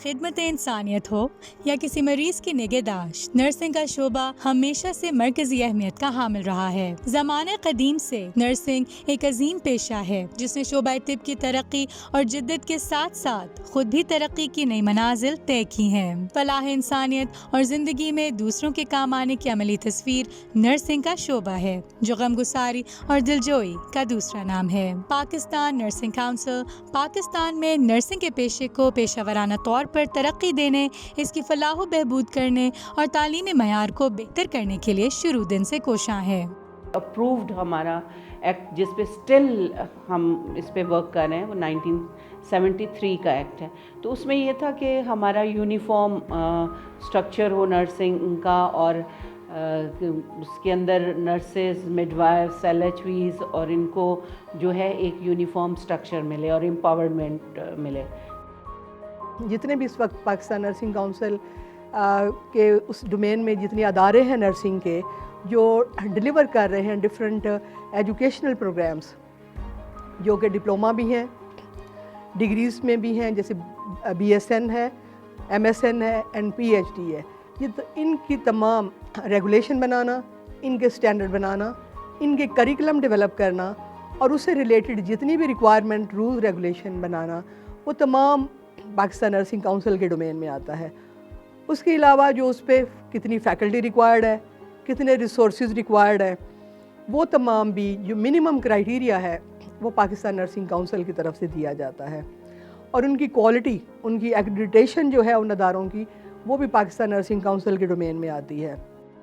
खिदमत इंसानियत हो या किसी मरीज की निगहदाश्त, नर्सिंग का शोबा हमेशा से मरकजी अहमियत का हामिल रहा है। ज़माने कदीम से नर्सिंग एक अजीम पेशा है जिसने शोबा तिब की तरक्की और जिद्दत के साथ साथ खुद भी तरक्की की नई मनाजिल तय की हैं। फलाह इंसानियत और जिंदगी में दूसरों के काम आने की अमली तस्वीर नर्सिंग का शोबा है, जो गमगुसारी और दिलजोई का दूसरा नाम है। पाकिस्तान नर्सिंग काउंसिल पाकिस्तान में नर्सिंग के पेशे को पेशावराना तौर पर तरक्की देने, इसकी फलाह बहबूद करने और तालीमी मयार को बेहतर करने के लिए शुरू दिन से कोशां है। अप्रूव्ड हमारा एक्ट जिस पे स्टिल हम इस पे वर्क कर रहे हैं वो 1973 का एक्ट है। तो उसमें ये था कि हमारा यूनिफॉर्म स्ट्रक्चर हो नर्सिंग का और उसके अंदर नर्सेज, मिडवाइफ्स, LHVs और इनको जो है एक यूनिफॉर्म स्ट्रक्चर मिले और एम्पावरमेंट मिले। जितने भी इस वक्त पाकिस्तान नर्सिंग काउंसिल के उस डोमेन में जितने अदारे हैं नर्सिंग के जो डिलीवर कर रहे हैं डिफरेंट एजुकेशनल प्रोग्राम्स, जो कि डिप्लोमा भी हैं, डिग्रीज़ में भी हैं, जैसे BSN है, MSN है एंड PhD है। ये तो इनकी तमाम रेगुलेशन बनाना, इनके स्टैंडर्ड बनाना, इनके करिकुलम डेवलप करना और उससे रिलेटेड जितनी भी रिक्वायरमेंट, रूल, रेगुलेशन बनाना, वो तमाम पाकिस्तान नर्सिंग काउंसिल के डोमेन में आता है। उसके अलावा जो उस पर कितनी फैकल्टी रिक्वायर्ड है, कितने रिसोर्सेज रिक्वायर्ड है, वो तमाम भी जो मिनिमम क्राइटेरिया है वो पाकिस्तान नर्सिंग काउंसिल की तरफ से दिया जाता है। और उनकी क्वालिटी, उनकी एक्रेडिटेशन जो है उन अदारों की, वो भी पाकिस्तान नर्सिंग काउंसिल के डोमेन में आती है।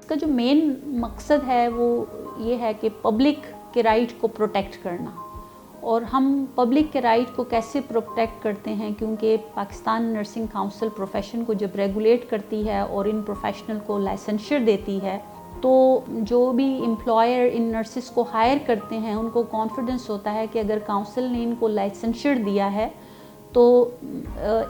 इसका जो मेन मकसद है वो ये है कि पब्लिक के राइट को प्रोटेक्ट करना। और हम पब्लिक के राइट को कैसे प्रोटेक्ट करते हैं, क्योंकि पाकिस्तान नर्सिंग काउंसिल प्रोफेशन को जब रेगुलेट करती है और इन प्रोफेशनल को लाइसेंसर देती है, तो जो भी एम्प्लॉयर इन नर्सिस को हायर करते हैं उनको कॉन्फिडेंस होता है कि अगर काउंसिल ने इनको लाइसेंसर दिया है तो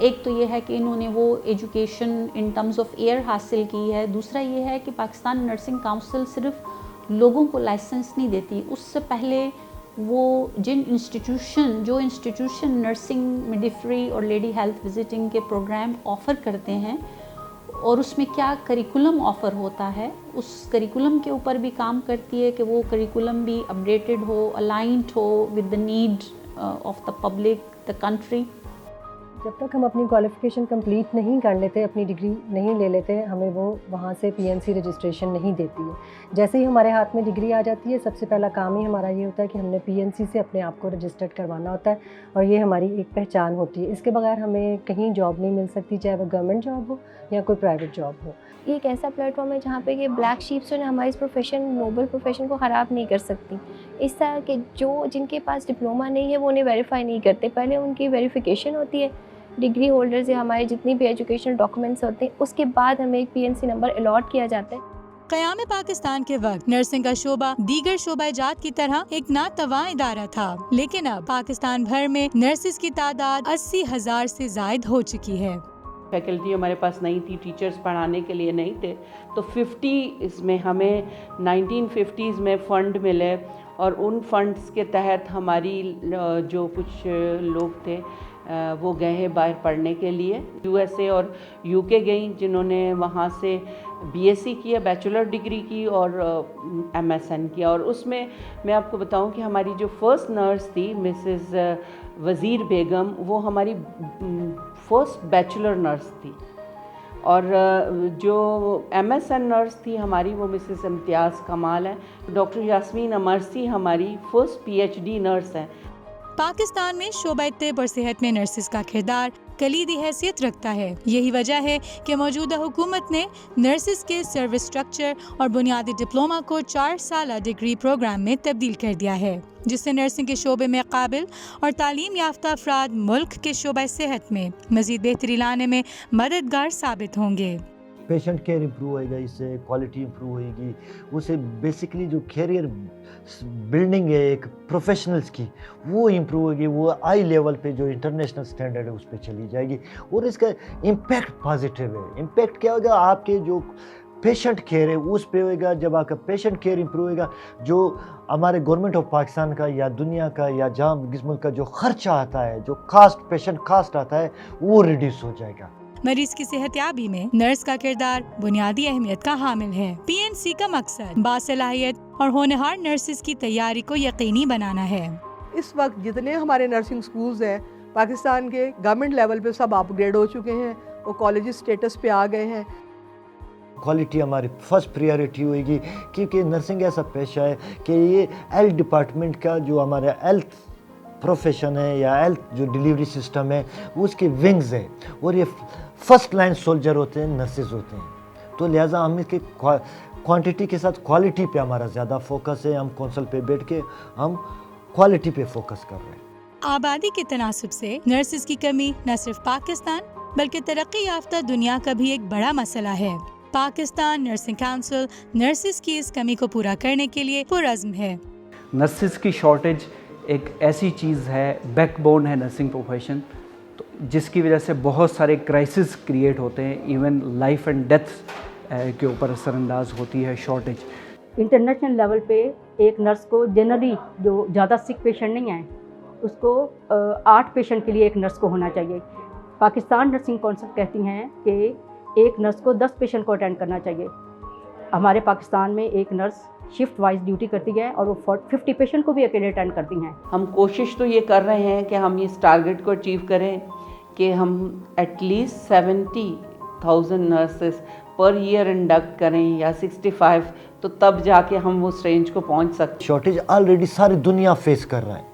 एक तो ये है कि इन्होंने वो education in terms of air हासिल की है। दूसरा ये है कि पाकिस्तान नर्सिंग काउंसिल सिर्फ लोगों को लाइसेंस नहीं देती, उससे पहले वो जो इंस्टीट्यूशन नर्सिंग, मिडवाइफरी और लेडी हेल्थ विजिटिंग के प्रोग्राम ऑफ़र करते हैं और उसमें क्या करिकुलम ऑफ़र होता है, उस करिकुलम के ऊपर भी काम करती है कि वो करिकुलम भी अपडेटेड हो, अलाइंड हो with the need of the public, the country. जब तक हम अपनी क्वालिफ़िकेशन कंप्लीट नहीं कर लेते, अपनी डिग्री नहीं ले लेते, हमें वो वहाँ से PNC रजिस्ट्रेशन नहीं देती है। जैसे ही हमारे हाथ में डिग्री आ जाती है, सबसे पहला काम ही हमारा ये होता है कि हमने PNC से अपने आप को रजिस्टर्ड करवाना होता है और ये हमारी एक पहचान होती है। इसके बगैर हमें कहीं जॉब नहीं मिल सकती, चाहे वो गवर्नमेंट जॉब हो या कोई प्राइवेट जॉब हो। ये एक ऐसा प्लेटफॉर्म है जहाँ पे ये ब्लैक शीप्स ने हमारे इस प्रोफेशन, नोबल प्रोफेशन को ख़राब नहीं कर सकती। इस तरह के जिनके पास डिप्लोमा नहीं है वो उन्हें वेरीफाई नहीं करते, पहले उनकी वेरिफिकेशन होती है डिग्री होल्डर से, हमारे जितनी भी एजुकेशनल डॉक्यूमेंट्स होते हैं, उसके बाद हमें एक PNC नंबर अलॉट किया जाता है। क़याम पाकिस्तान के वक्त नर्सिंग का शोबा दीगर शोबाजात की तरह एक नातवा इदारा था, लेकिन अब पाकिस्तान भर में नर्सिस की तादाद 80,000 से ज़ायद हो चुकी है। फैकल्टी हमारे पास नहीं थी, टीचर्स पढ़ाने के लिए नहीं थे, तो 50 इसमें हमें 1950s में फ़ंड मिले और उन फंड्स के तहत हमारी जो कुछ लोग थे वो गए हैं बाहर पढ़ने के लिए, USA और UK गई, जिन्होंने वहाँ से BSc किया, बैचलर डिग्री की और MSN किया। और उसमें मैं आपको बताऊं कि हमारी जो फर्स्ट नर्स थी मिसेस वज़ीर बेगम, वो हमारी फर्स्ट बैचलर नर्स थी। और जो MSN नर्स थी हमारी वो मिसेस इम्तियाज़ कमाल है। डॉक्टर यास्मीन अमरसी हमारी फर्स्ट PhD नर्स हैं। पाकिस्तान में शोबा तिब और सेहत में नर्सिस का किरदार कलीदी हैसियत रखता है। यही वजह है कि मौजूदा हुकूमत ने नर्सिस के सर्विस स्ट्रक्चर और बुनियादी डिप्लोमा को 4 साल डिग्री प्रोग्राम में तब्दील कर दिया है, जिससे नर्सिंग के शोबे में काबिल और तालीम याफ्ता अफराद मुल्क के शोबा सेहत में मज़ीद बेहतरी लाने में मददगार साबित होंगे। पेशेंट केयर इम्प्रूव होएगा, इससे क्वालिटी इम्प्रूव होएगी, उससे बेसिकली जो कैरियर बिल्डिंग है एक प्रोफेशनल्स की वो इम्प्रूव होगी, वो हाई लेवल पे जो इंटरनेशनल स्टैंडर्ड है उस पर चली जाएगी और इसका इम्पैक्ट पॉजिटिव है। इम्पैक्ट क्या होगा, आपके जो पेशेंट केयर है उस पे होएगा। जब आपका पेशेंट केयर इम्प्रूव होएगा, जो हमारे गवर्नमेंट ऑफ पाकिस्तान का या दुनिया का या जहाँ जिस मुल्क का जो खर्चा आता है, जो कास्ट, पेशेंट कास्ट आता है, वो रिड्यूस हो जाएगा। मरीज की सेहतयाबी में नर्स का किरदार बुनियादी अहमियत का हामिल है। PNC का मकसद बासलाहियत और होनहार नर्सेज की तैयारी को यकीनी बनाना है। इस वक्त जितने हमारे नर्सिंग स्कूल्स हैं पाकिस्तान के गवर्नमेंट लेवल पे सब अपग्रेड हो चुके हैं, वो कॉलेज स्टेटस पे आ गए हैं। क्वालिटी हमारी फर्स्ट प्रायोरिटी होगी, क्योंकि नर्सिंग ऐसा पेशा है कि ये हेल्थ डिपार्टमेंट का जो हमारा हेल्थ प्रोफेशन है या हेल्थ जो डिलीवरी सिस्टम है उसके विंग्स है, और ये फर्स्ट लाइन सोल्जर होते हैं, नर्सेज होते हैं। तो लिहाजा हम इसके क्वांटिटी के साथ क्वालिटी पे हमारा ज़्यादा फोकस है। हम कौंसल पे बैठ के हम क्वालिटी पे फोकस कर रहे हैं। आबादी के तनासुब से नर्सेज की कमी न सिर्फ पाकिस्तान बल्कि तरक्की याफ्ता दुनिया का भी एक बड़ा मसला है। पाकिस्तान नर्सिंग काउंसिल नर्सेज की इस कमी को पूरा करने के लिए पुरअज़्म है। नर्सेज की शॉर्टेज एक ऐसी चीज़ है, बैकबोन है नर्सिंग प्रोफेशन, तो जिसकी वजह से बहुत सारे क्राइसिस क्रिएट होते हैं, इवन लाइफ एंड डेथ के ऊपर असरअंदाज होती है शॉर्टेज। इंटरनेशनल लेवल पे एक नर्स को जनरली जो ज़्यादा सिक पेशेंट नहीं है उसको 8 पेशेंट के लिए एक नर्स को होना चाहिए। पाकिस्तान नर्सिंग काउंसिल कहती हैं कि एक नर्स को 10 पेशेंट को अटेंड करना चाहिए। हमारे पाकिस्तान में एक नर्स शिफ्ट वाइज ड्यूटी करती है और वो 50 पेशेंट को भी अकेले अटेंड करती हैं। हम कोशिश तो ये कर रहे हैं कि हम इस टारगेट को अचीव करें कि हम at least 70,000 nurses per year induct करें या 65, तो तब जाके हम उस रेंज को पहुंच सकते। शॉर्टेज ऑलरेडी सारी दुनिया फेस कर रहा है।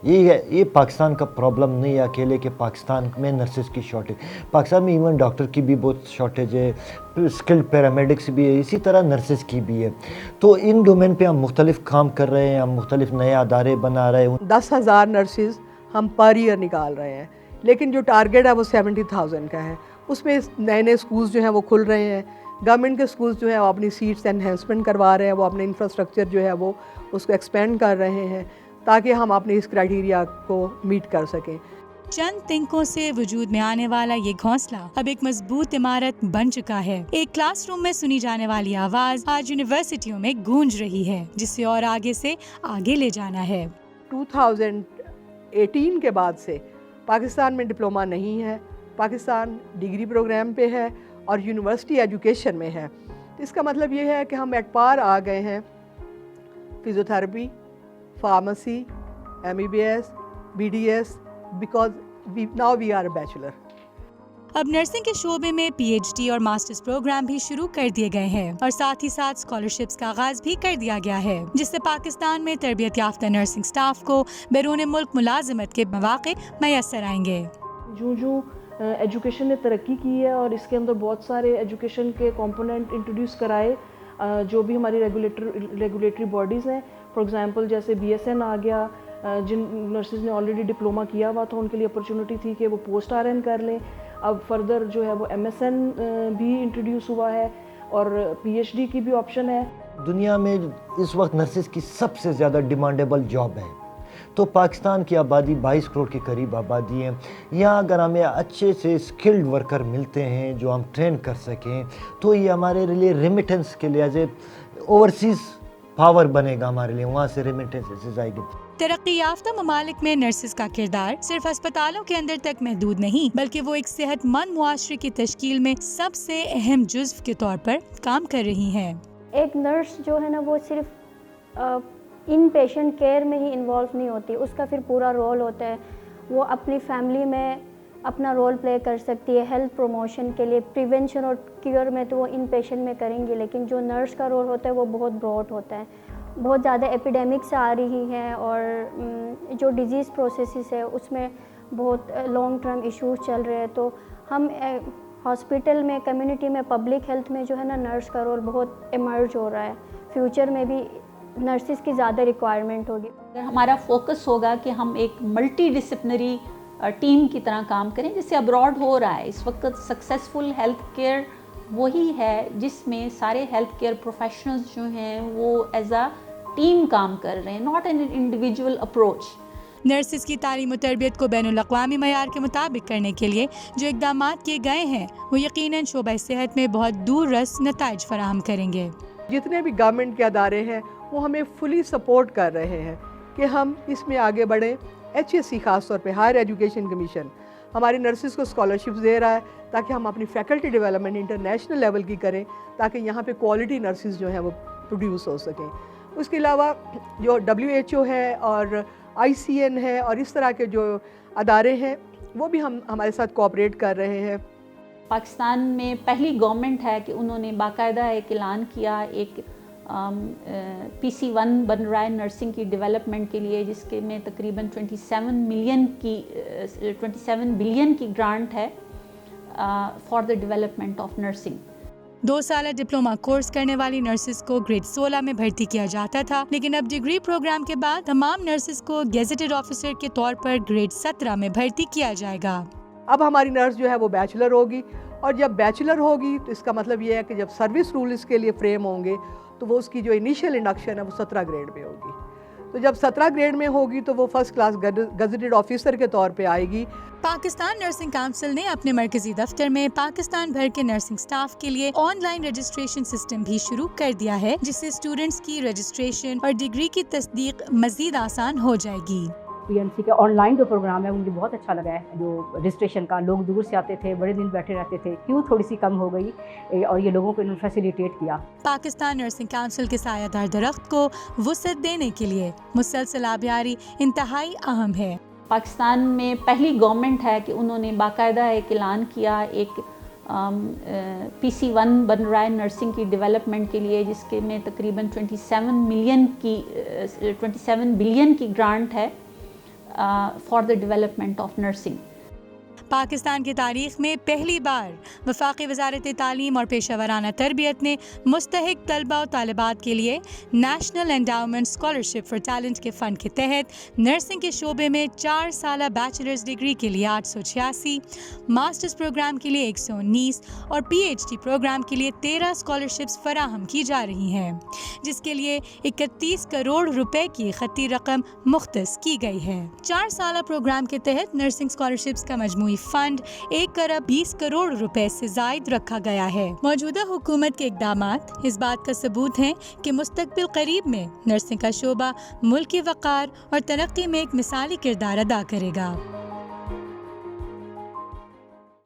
ये पाकिस्तान का प्रॉब्लम नहीं है अकेले कि पाकिस्तान में नर्सेज की शॉर्टेज, पाकिस्तान में इवन डॉक्टर की भी बहुत शॉर्टेज है, स्किल्ड पैरामेडिक्स भी है, इसी तरह नर्सेज की भी है। तो इन डोमेन पे हम मुख्तलिफ काम कर रहे हैं, हम मुख्तलिफ नए अदारे बना रहे हैं। 10,000 नर्सेज हम पर ईयर निकाल रहे हैं, लेकिन जो टारगेट है वो 70,000 का है। उसमें नए नए स्कूल्स जो हैं वो खुल रहे हैं। गवर्नमेंट के स्कूल्स जो हैं वो अपनी सीट्स एनहेंसमेंट करवा रहे हैं, वो अपने इंफ्रास्ट्रक्चर जो है वो उसको एक्सपेंड कर रहे हैं ताकि हम अपने इस क्राइटेरिया को मीट कर सकें। चंद तिनकों से वजूद में आने वाला ये घोंसला अब एक मजबूत इमारत बन चुका है। एक क्लासरूम में सुनी जाने वाली आवाज आज यूनिवर्सिटियों में गूंज रही है, जिसे और आगे से आगे ले जाना है। 2018 के बाद से पाकिस्तान में डिप्लोमा नहीं है, पाकिस्तान डिग्री प्रोग्राम पे है और यूनिवर्सिटी एजुकेशन में है। इसका मतलब ये है कि हम एट पार आ गए हैं physiotherapy, pharmacy, MBBS, BDS, because now we are a bachelor. अब नर्सिंग के शोबे में PhD और मास्टर्स प्रोग्राम भी शुरू कर दिए गए हैं और साथ ही साथ स्कॉलरशिप्स का आगाज भी कर दिया गया है, जिससे पाकिस्तान में तरबियत याफ्ता नर्सिंग स्टाफ को बैरून मुल्क मुलाजमत के मौके मैसर आएंगे। जो एजुकेशन ने तरक्की की है और इसके अंदर बहुत सारे एजुकेशन के कंपोनेंट इंट्रोड्यूस कराए, जो भी हमारी रेगुलेटरी बॉडीज़ हैं, फॉर एग्जांपल जैसे BSN आ गया, जिन नर्सेज ने ऑलरेडी डिप्लोमा किया हुआ था उनके लिए अपॉर्चुनिटी थी कि वो पोस्ट RN कर लें। अब फर्दर जो है वो MSN भी इंट्रोड्यूस हुआ है और PhD की भी ऑप्शन है। दुनिया में इस वक्त नर्सेज की सबसे ज़्यादा डिमांडेबल जॉब है। तो पाकिस्तान की आबादी 22 करोड़ के करीब आबादी है। यहाँ अगर हमें अच्छे से स्किल्ड वर्कर मिलते हैं जो हम ट्रेन कर सकें, तो ये हमारे लिए रेमिटेंस के लिए ओवरसीज़ पावर बनेगा, हमारे लिए वहाँ से रेमिटेंस आएगी। तरक्की याफ्ता ममालिक में नर्सेज का किरदार सिर्फ अस्पतालों के अंदर तक महदूद नहीं, बल्कि वो एक सेहतमंद मुआशरे की तश्कील में सबसे अहम जुज़्व के तौर पर काम कर रही हैं। एक नर्स जो है ना वो सिर्फ इन पेशेंट केयर में ही इन्वॉल्व नहीं होती, उसका फिर पूरा रोल होता है। वो अपनी फैमिली में अपना रोल प्ले कर सकती है, हेल्थ प्रमोशन के लिए, प्रिवेंशन और क्योर में तो वो इन पेशेंट में करेंगी, लेकिन जो नर्स का रोल होता है वो बहुत ब्रॉड होता है। बहुत ज़्यादा एपिडेमिक्स आ रही हैं और जो डिजीज़ प्रोसेसेस है उसमें बहुत लॉन्ग टर्म इश्यूज चल रहे हैं, तो हम हॉस्पिटल में, कम्युनिटी में, पब्लिक हेल्थ में जो है ना नर्स का रोल बहुत इमर्ज हो रहा है। फ्यूचर में भी नर्सिस की ज़्यादा रिक्वायरमेंट होगी। हमारा फोकस होगा कि हम एक मल्टी डिसिप्लिनरी टीम की तरह काम करें, जिससे अब्रॉड हो रहा है इस वक्त। सक्सेसफुल हेल्थ केयर वही है जिसमें सारे हेल्थ केयर प्रोफेशनल्स जो हैं वो एज अ टीम काम कर रहे हैं, not an individual approach. Nurses की तालीम और तरबियत को बैनुल-अक़वामी मयार के मुताबिक करने के लिए जो इक़दामात किए गए हैं वो यकीनन शोबा सेहत में बहुत दूर रस नताइज फराहम करेंगे। जितने भी गवर्नमेंट के अदारे हैं वो हमें फुली सपोर्ट कर रहे हैं कि हम इसमें आगे बढ़ें। HSC ख़ास तौर पे हायर एजुकेशन कमीशन ہماری نرسز کو اسکالرشپس دے رہا ہے تاکہ ہم اپنی فیکلٹی ڈیولپمنٹ انٹرنیشنل لیول کی کریں تاکہ یہاں پہ کوالٹی نرسز جو ہیں وہ پروڈیوس ہو سکیں. اس کے علاوہ جو WHO ہے اور ICN ہے اور اس طرح کے جو ادارے ہیں وہ بھی ہمارے ساتھ کوآپریٹ کر رہے ہیں. پاکستان میں پہلی گورنمنٹ ہے کہ انہوں نے باقاعدہ ایک اعلان کیا ایک PC1 بن رہا ہے نرسنگ کی ڈیولپمنٹ کے لیے, جس کے میں تقریباً 27 بلین کی گرانٹ ہے for the development of nursing. 2 سالہ ڈپلوما کورس کرنے والی نرسز کو گریڈ 16 میں بھرتی کیا جاتا تھا, لیکن اب ڈگری پروگرام کے بعد تمام نرسز کو گیزیٹڈ آفیسر کے طور پر گریڈ 17 میں بھرتی کیا جائے گا. اب ہماری نرس جو ہے وہ بیچلر ہوگی, اور جب بیچلر ہوگی تو اس کا مطلب یہ ہے کہ جب سروس رول اس کے لیے فریم ہوں گے تو وہ اس کی جو انیشیل انڈکشن ہے وہ 17 گریڈ میں ہوگی. تو جب 17 گریڈ میں ہوگی تو وہ فرسٹ کلاس گزیٹڈ آفیسر کے طور پہ آئے گی. پاکستان نرسنگ کونسل نے اپنے مرکزی دفتر میں پاکستان بھر کے نرسنگ سٹاف کے لیے آن لائن رجسٹریشن سسٹم بھی شروع کر دیا ہے, جس سے اسٹوڈنٹس کی رجسٹریشن اور ڈگری کی تصدیق مزید آسان ہو جائے گی. PNC کا آن لائن جو پروگرام ہے مجھے بہت اچھا لگا ہے. جو رجسٹریشن کا, لوگ دور سے آتے تھے, بڑے دن بیٹھے رہتے تھے, کیوں تھوڑی سی کم ہو گئی اور یہ لوگوں کو انہوں نے فیسیلیٹیٹ کیا. پاکستان نرسنگ کونسل کے سایہ دار درخت کو وسعت دینے کے لیے مسلسل آبیاری انتہائی اہم ہے. پاکستان میں پہلی گورنمنٹ ہے کہ انہوں نے باقاعدہ ایک اعلان کیا ایک PC1 بن رہا ہے نرسنگ کی ڈیولپمنٹ کے لیے, جس کے میں تقریباً 27 بلین کی گرانٹ ہے for the development of nursing. Pakistan کی تاریخ میں پہلی بار وفاقی وزارت تعلیم اور پیشہ ورانہ تربیت نے مستحق طلبہ و طالبات کے لیے national endowment scholarship for talent کے فنڈ کے تحت نرسنگ کے شعبے میں 4 سالہ بیچلرز ڈگری کے لیے 886, ماسٹرز پروگرام کے لیے 119 اور PhD پروگرام کے لیے 13 اسکالرشپس فراہم کی جا رہی ہیں, جس کے لیے 31 کروڑ روپے کی خطی رقم مختص کی گئی ہے. 4 سالہ پروگرام کے تحت نرسنگ اسکالرشپس کا مجموعی فنڈ 1 ارب 20 کروڑ روپے سے زائد رکھا گیا ہے. موجودہ حکومت کے اقدامات اس بات کا ثبوت ہیں کہ مستقبل قریب میں نرسنگ کا شعبہ ملک کی وقار اور ترقی میں ایک مثالی کردار ادا کرے گا.